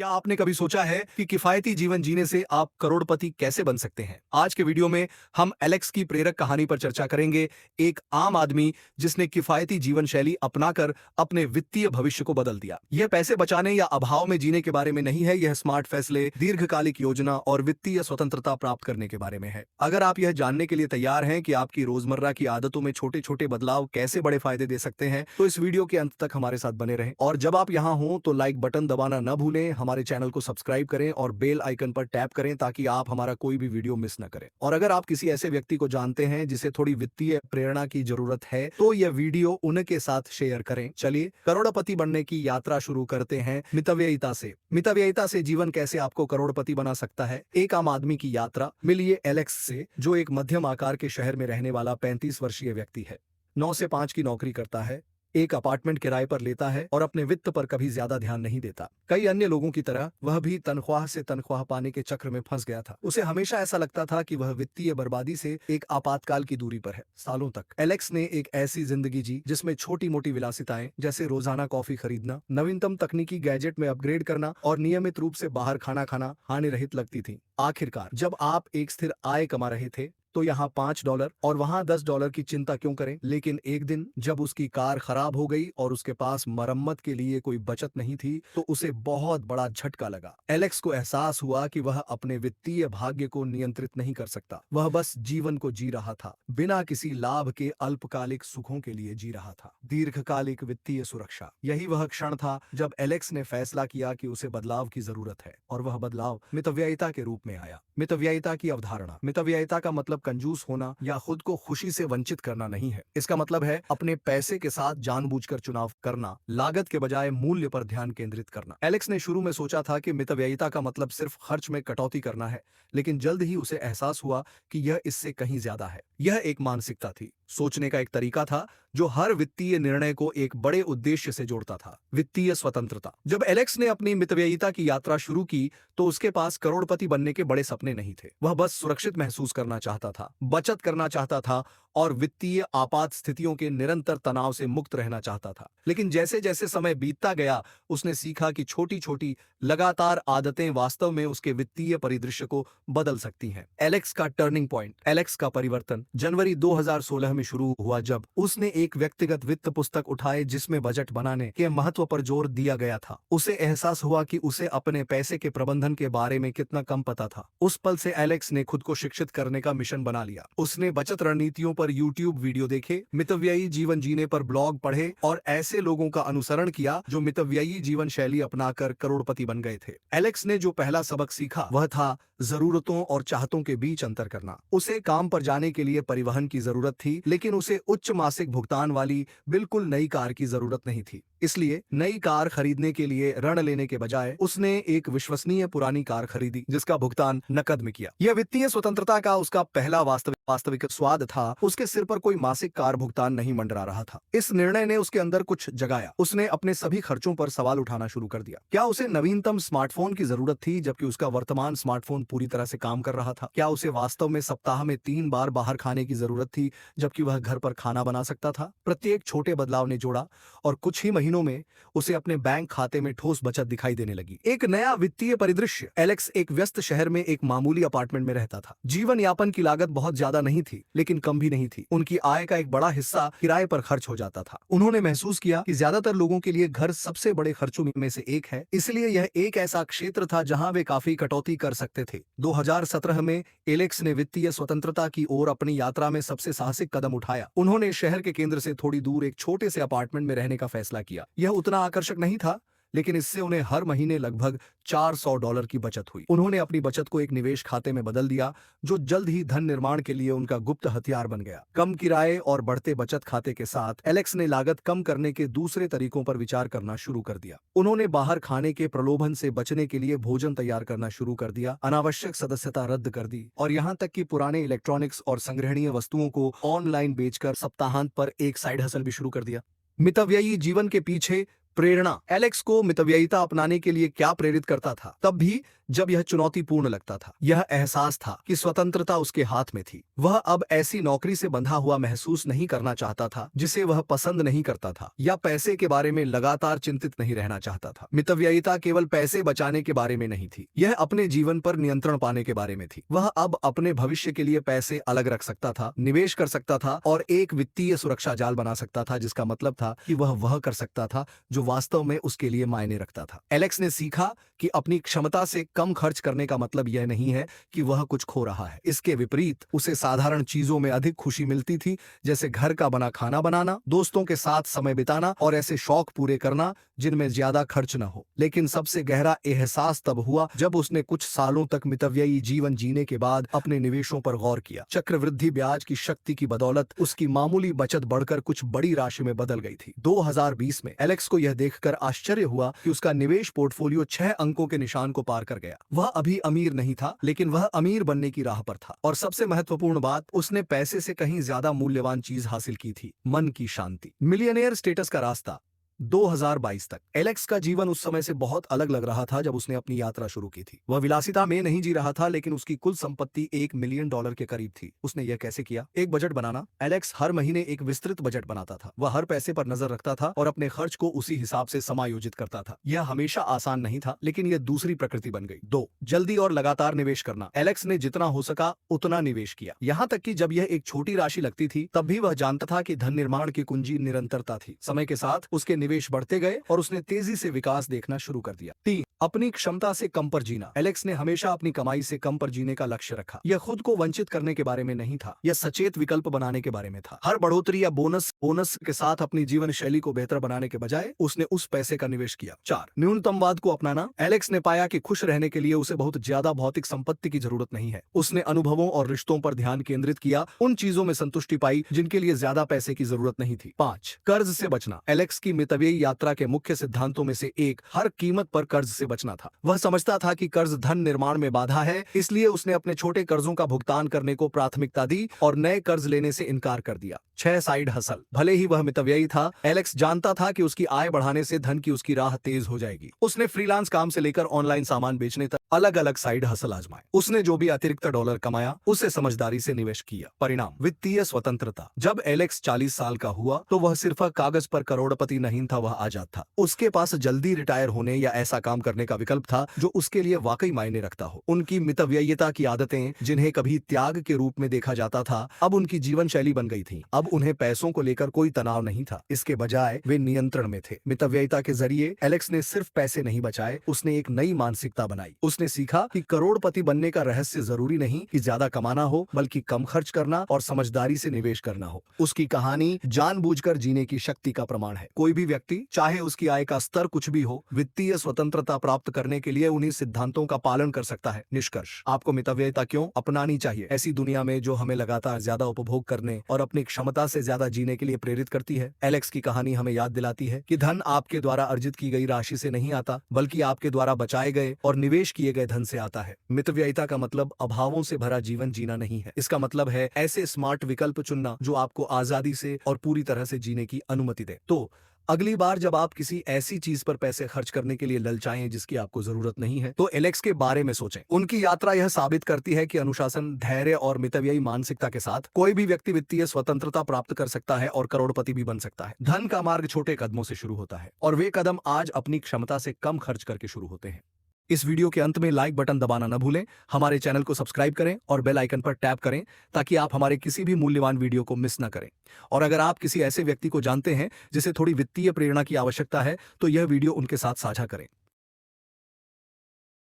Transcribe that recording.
क्या आपने कभी सोचा है कि किफायती जीवन जीने से आप करोड़पति कैसे बन सकते हैं? आज के वीडियो में हम एलेक्स की प्रेरक कहानी पर चर्चा करेंगे। एक आम आदमी जिसने किफायती जीवन शैली अपनाकर अपने वित्तीय भविष्य को बदल दिया। यह पैसे बचाने या अभाव में जीने के बारे में नहीं है, यह स्मार्ट फैसले, दीर्घकालिक योजना और वित्तीय स्वतंत्रता प्राप्त करने के बारे में है। अगर आप यह जानने के लिए तैयार हैं कि आपकी रोजमर्रा की आदतों में छोटे छोटे बदलाव कैसे बड़े फायदे दे सकते हैं, तो इस वीडियो के अंत तक हमारे साथ बने रहें। और जब आप यहाँ हों तो लाइक बटन दबाना न भूलें, हमारे चैनल को सब्सक्राइब करें और बेल आइकन पर टैप करें ताकि आप हमारा कोई भी वीडियो मिस न करें। और अगर आप किसी ऐसे व्यक्ति को जानते हैं जिसे थोड़ी वित्तीय प्रेरणा की जरूरत है तो यह वीडियो उनके साथ शेयर करें। चलिए करोड़पति बनने की यात्रा शुरू करते हैं मितव्ययिता से। मितव्ययिता से जीवन कैसे आपको करोड़पति बना सकता है, एक आम आदमी की यात्रा। मिलिए एलेक्स से, जो एक मध्यम आकार के शहर में रहने वाला 35 वर्षीय व्यक्ति है। 9 से 5 की नौकरी करता है, एक अपार्टमेंट किराए पर लेता है और अपने वित्त पर कभी ज्यादा ध्यान नहीं देता। कई अन्य लोगों की तरह वह भी तनख्वाह से तनख्वाह पाने के चक्र में फंस गया था। उसे हमेशा ऐसा लगता था कि वह वित्तीय बर्बादी से एक आपातकाल की दूरी पर है। सालों तक एलेक्स ने एक ऐसी जिंदगी जी जिसमें छोटी मोटी विलासिताएं जैसे रोजाना कॉफी खरीदना, नवीनतम तकनीकी गैजेट में अपग्रेड करना और नियमित रूप से बाहर खाना खाना हानि रहित लगती थी। आखिरकार जब आप एक स्थिर आय कमा रहे थे तो यहाँ $5 और वहां $10 की चिंता क्यों करें। लेकिन एक दिन जब उसकी कार खराब हो गई और उसके पास मरम्मत के लिए कोई बचत नहीं थी तो उसे बहुत बड़ा झटका लगा। एलेक्स को एहसास हुआ कि वह अपने वित्तीय भाग्य को नियंत्रित नहीं कर सकता। वह बस जीवन को जी रहा था, बिना किसी लाभ के अल्पकालिक सुखों के लिए जी रहा था। दीर्घकालिक वित्तीय सुरक्षा, यही वह क्षण था जब एलेक्स ने फैसला किया कि उसे बदलाव की जरूरत है। और वह बदलाव मितव्ययिता के रूप में आया। मितव्ययिता की अवधारणा। मितव्ययिता का मतलब कंजूस होना या खुद को खुशी से वंचित करना नहीं है। इसका मतलब है अपने पैसे के साथ जानबूझकर चुनाव करना, लागत के बजाय मूल्य पर ध्यान केंद्रित करना। एलेक्स ने शुरू में सोचा था कि मितव्ययिता का मतलब सिर्फ खर्च में कटौती करना है, लेकिन जल्द ही उसे एहसास हुआ कि यह इससे कहीं ज्यादा है। यह एक मानसिकता थी, सोचने का एक तरीका था जो हर वित्तीय निर्णय को एक बड़े उद्देश्य से जोड़ता था, वित्तीय स्वतंत्रता। जब एलेक्स ने अपनी मितव्ययिता की यात्रा शुरू की तो उसके पास करोड़पति बनने के बड़े सपने नहीं थे। वह बस सुरक्षित महसूस करना चाहता था, बचत करना चाहता था और वित्तीय आपात स्थितियों के निरंतर तनाव से मुक्त रहना चाहता था। लेकिन जैसे जैसे समय बीतता गया उसने सीखा कि छोटी छोटी लगातार आदतें वास्तव में उसके वित्तीय परिदृश्य को बदल सकती हैं। एलेक्स का टर्निंग पॉइंट, एलेक्स का परिवर्तन जनवरी 2016 में शुरू हुआ जब उसने एक व्यक्तिगत वित्त पुस्तक उठाए जिसमें बजट बनाने के महत्व पर जोर दिया गया था। उसे एहसास हुआ कि उसे अपने पैसे के प्रबंधन के बारे में कितना कम पता था। उस पल से एलेक्स ने खुद को शिक्षित करने का मिशन बना लिया। उसने बचत रणनीतियों पर यूट्यूब वीडियो देखे, मितव्ययी जीवन जीने पर ब्लॉग पढ़े और ऐसे लोगों का अनुसरण किया जो मितव्ययी जीवन शैली अपनाकर करोड़पति बन गए थे। एलेक्स ने जो पहला सबक सीखा वह था जरूरतों और चाहतों के बीच अंतर करना। उसे काम पर जाने के लिए परिवहन की जरूरत थी, लेकिन उसे उच्च मासिक भुगतान वाली बिल्कुल नई कार की जरूरत नहीं थी। इसलिए नई कार खरीदने के लिए ऋण लेने के बजाय उसने एक विश्वसनीय पुरानी कार खरीदी जिसका भुगतान नकद में किया। यह वित्तीय स्वतंत्रता का उसका पहला वास्तविक स्वाद था। उसके सिर पर कोई मासिक कार भुगतान नहीं मंडरा रहा था। इस निर्णय ने उसके अंदर कुछ जगाया। उसने अपने सभी खर्चों पर सवाल उठाना शुरू कर दिया। क्या उसे नवीनतम स्मार्टफोन की जरूरत थी जबकि उसका वर्तमान स्मार्टफोन पूरी तरह से काम कर रहा था? क्या उसे वास्तव में सप्ताह में 3 बार बाहर खाने की जरूरत थी जबकि वह घर पर खाना बना सकता था? प्रत्येक छोटे बदलाव ने जोड़ा और कुछ ही महीनों में उसे अपने बैंक खाते में ठोस बचत दिखाई देने लगी। एक नया वित्तीय परिदृश्य। एलेक्स एक व्यस्त शहर में एक मामूली अपार्टमेंट में रहता था। जीवन यापन की लागत बहुत ज्यादा नहीं थी लेकिन कम भी नहीं थी। उनकी आय का एक बड़ा हिस्सा किराए पर खर्च हो जाता था। उन्होंने महसूस किया कि ज्यादातर लोगों के लिए घर सबसे बड़े खर्चों में से एक है, इसलिए यह एक ऐसा क्षेत्र था जहां वे काफी कटौती कर सकते थे। 2017 में एलेक्स ने वित्तीय स्वतंत्रता की ओर अपनी यात्रा में सबसे साहसिक कदम उठाया। उन्होंने शहर के केंद्र से थोड़ी दूर एक छोटे से अपार्टमेंट में रहने का फैसला किया। यह उतना आकर्षक नहीं था लेकिन इससे उन्हें हर महीने लगभग $400 की बचत हुई। उन्होंने अपनी बचत को एक निवेश खाते में बदल दिया जो जल्द ही धन निर्माण के लिए उनका गुप्त हथियार बन गया। कम किराए और बढ़ते बचत खाते के साथ एलेक्स ने लागत कम करने के दूसरे तरीकों पर विचार करना शुरू कर दिया। उन्होंने बाहर खाने के प्रलोभन से बचने के लिए भोजन तैयार करना शुरू कर दिया, अनावश्यक सदस्यता रद्द कर दी और यहाँ तक कि पुराने इलेक्ट्रॉनिक्स और संग्रहणीय वस्तुओं को ऑनलाइन बेचकर सप्ताहांत पर एक साइड हसल भी शुरू कर दिया। मितव्ययी जीवन के पीछे प्रेरणा। एलेक्स को मितव्ययिता अपनाने के लिए क्या प्रेरित करता था? तब भी जब यह चुनौतीपूर्ण लगता था। यह एहसास था कि स्वतंत्रता उसके हाथ में थी। वह अब ऐसी नौकरी से बंधा हुआ महसूस नहीं करना चाहता था जिसे वह पसंद नहीं करता था, या पैसे के बारे में लगातार चिंतित नहीं रहना चाहता था। मितव्ययिता केवल पैसे बचाने के बारे में नहीं थी, यह अपने जीवन पर नियंत्रण पाने के बारे में थी। वह अब अपने भविष्य के लिए पैसे अलग रख सकता था, निवेश कर सकता था और एक वित्तीय सुरक्षा जाल बना सकता था, जिसका मतलब था कि वह कर सकता था जो वास्तव में उसके लिए मायने रखता था। एलेक्स ने सीखा कि अपनी क्षमता से कम खर्च करने का मतलब यह नहीं है कि वह कुछ खो रहा है। इसके विपरीत उसे साधारण चीजों में अधिक खुशी मिलती थी, जैसे घर का बना खाना बनाना, दोस्तों के साथ समय बिताना और ऐसे शौक पूरे करना जिनमें ज्यादा खर्च न हो। लेकिन सबसे गहरा एहसास तब हुआ जब उसने कुछ सालों तक मितव्ययी जीवन जीने के बाद अपने निवेशों पर गौर किया। चक्रवृद्धि ब्याज की शक्ति की बदौलत उसकी मामूली बचत बढ़कर कुछ बड़ी राशि में बदल गई थी। 2020 में एलेक्स को यह देखकर आश्चर्य हुआ कि उसका निवेश पोर्टफोलियो 6 अंकों के निशान को पार कर गया। वह अभी अमीर नहीं था, लेकिन वह अमीर बनने की राह पर था। और सबसे महत्वपूर्ण बात, उसने पैसे से कहीं ज्यादा मूल्यवान चीज हासिल की थी, मन की शांति। मिलियनेयर स्टेटस का रास्ता। 2022 तक एलेक्स का जीवन उस समय से बहुत अलग लग रहा था जब उसने अपनी यात्रा शुरू की थी। वह विलासिता में नहीं जी रहा था, लेकिन उसकी कुल संपत्ति $1 मिलियन के करीब थी। उसने यह कैसे किया? एक बजट बनाना। एलेक्स हर महीने एक विस्तृत बजट बनाता था। वह हर पैसे पर नजर रखता था और अपने खर्च को उसी हिसाब से समायोजित करता था। यह हमेशा आसान नहीं था, लेकिन यह दूसरी प्रकृति बन गई। 2. जल्दी और लगातार निवेश करना। एलेक्स ने जितना हो सका उतना निवेश किया, यहाँ तक कि जब यह एक छोटी राशि लगती थी तब भी वह जानता था कि धन निर्माण की कुंजी निरंतरता थी। समय के साथ उसके निवेश बढ़ते गए और उसने तेजी से विकास देखना शुरू कर दिया। 3. अपनी क्षमता से कम पर जीना। एलेक्स ने हमेशा अपनी कमाई से कम पर जीने का लक्ष्य रखा। यह खुद को वंचित करने के बारे में नहीं था, यह सचेत विकल्प बनाने के बारे में था। हर बढ़ोतरी या बोनस के साथ अपनी जीवन शैली को बेहतर बनाने के बजाय उसने उस पैसे का निवेश किया। 4. न्यूनतमवाद को अपनाना। एलेक्स ने पाया कि खुश रहने के लिए उसे बहुत ज्यादा भौतिक संपत्ति की जरूरत नहीं है। उसने अनुभवों और रिश्तों पर ध्यान केंद्रित किया, उन चीजों में संतुष्टि पाई जिनके लिए ज्यादा पैसे की जरूरत नहीं थी। 5. कर्ज से बचना। एलेक्स की मितव्ययी यात्रा के मुख्य सिद्धांतों में से एक हर कीमत पर कर्ज से बचना था। वह समझता था कि कर्ज धन निर्माण में बाधा है, इसलिए उसने अपने छोटे कर्जों का भुगतान करने को प्राथमिकता दी और नए कर्ज लेने से इनकार कर दिया। 6. Side hustle. भले ही वह मितव्ययी था, एलेक्स जानता था कि उसकी आय बढ़ाने से धन की उसकी राह तेज हो जाएगी। उसने फ्रीलांस काम से लेकर ऑनलाइन सामान बेचने तक अलग अलग साइड हसल आजमाए। उसने जो भी अतिरिक्त डॉलर कमाया उसे समझदारी से निवेश किया। परिणाम, वित्तीय स्वतंत्रता। जब एलेक्स 40 साल का हुआ तो वह सिर्फ कागज पर करोड़पति नहीं था, वह आजाद था। उसके पास जल्दी रिटायर होने या ऐसा काम करने का विकल्प था जो उसके लिए वाकई मायने रखता हो। उनकी मितव्ययिता की आदतें, जिन्हें कभी त्याग के रूप में देखा जाता था, अब उनकी जीवन शैली बन गई थी। अब उन्हें पैसों को लेकर कोई तनाव नहीं था, इसके बजाय वे नियंत्रण में थे। मितव्ययिता के जरिए एलेक्स ने सिर्फ पैसे नहीं बचाए, उसने एक नई मानसिकता बनाई। उसने सीखा कि करोड़पति बनने का रहस्य जरूरी नहीं कि ज्यादा कमाना हो, बल्कि कम खर्च करना और समझदारी से निवेश करना हो। उसकी कहानी जानबूझकर जीने की शक्ति का प्रमाण है। कोई भी व्यक्ति, चाहे उसकी आय का स्तर कुछ भी हो, वित्तीय स्वतंत्रता प्राप्त करने के लिए उन्हीं सिद्धांतों का पालन कर सकता है। निष्कर्ष, आपको मितव्ययिता क्यों अपनानी चाहिए? ऐसी दुनिया में जो हमें लगातार ज्यादा उपभोग करने और अपनी क्षमता से ज्यादा जीने के लिए प्रेरित करती है। एलेक्स की कहानी हमें याद दिलाती है कि धन आपके द्वारा अर्जित की गई राशि से नहीं आता, बल्कि आपके द्वारा बचाए गए और निवेश किए गए धन से आता है। मितव्ययिता का मतलब अभावों से भरा जीवन जीना नहीं है, इसका मतलब है ऐसे स्मार्ट विकल्प चुनना जो आपको आजादी से और पूरी तरह से जीने की अनुमति दे। तो अगली बार जब आप किसी ऐसी चीज पर पैसे खर्च करने के लिए ललचाएं जिसकी आपको जरूरत नहीं है, तो एलेक्स के बारे में सोचें। उनकी यात्रा यह साबित करती है कि अनुशासन, धैर्य और मितव्ययी मानसिकता के साथ कोई भी व्यक्ति वित्तीय स्वतंत्रता प्राप्त कर सकता है और करोड़पति भी बन सकता है। धन का मार्ग छोटे कदमों से शुरू होता है और वे कदम आज अपनी क्षमता से कम खर्च करके शुरू होते हैं। इस वीडियो के अंत में लाइक बटन दबाना न भूलें, हमारे चैनल को सब्सक्राइब करें और बेल आइकन पर टैप करें ताकि आप हमारे किसी भी मूल्यवान वीडियो को मिस न करें। और अगर आप किसी ऐसे व्यक्ति को जानते हैं जिसे थोड़ी वित्तीय प्रेरणा की आवश्यकता है, तो यह वीडियो उनके साथ साझा करें।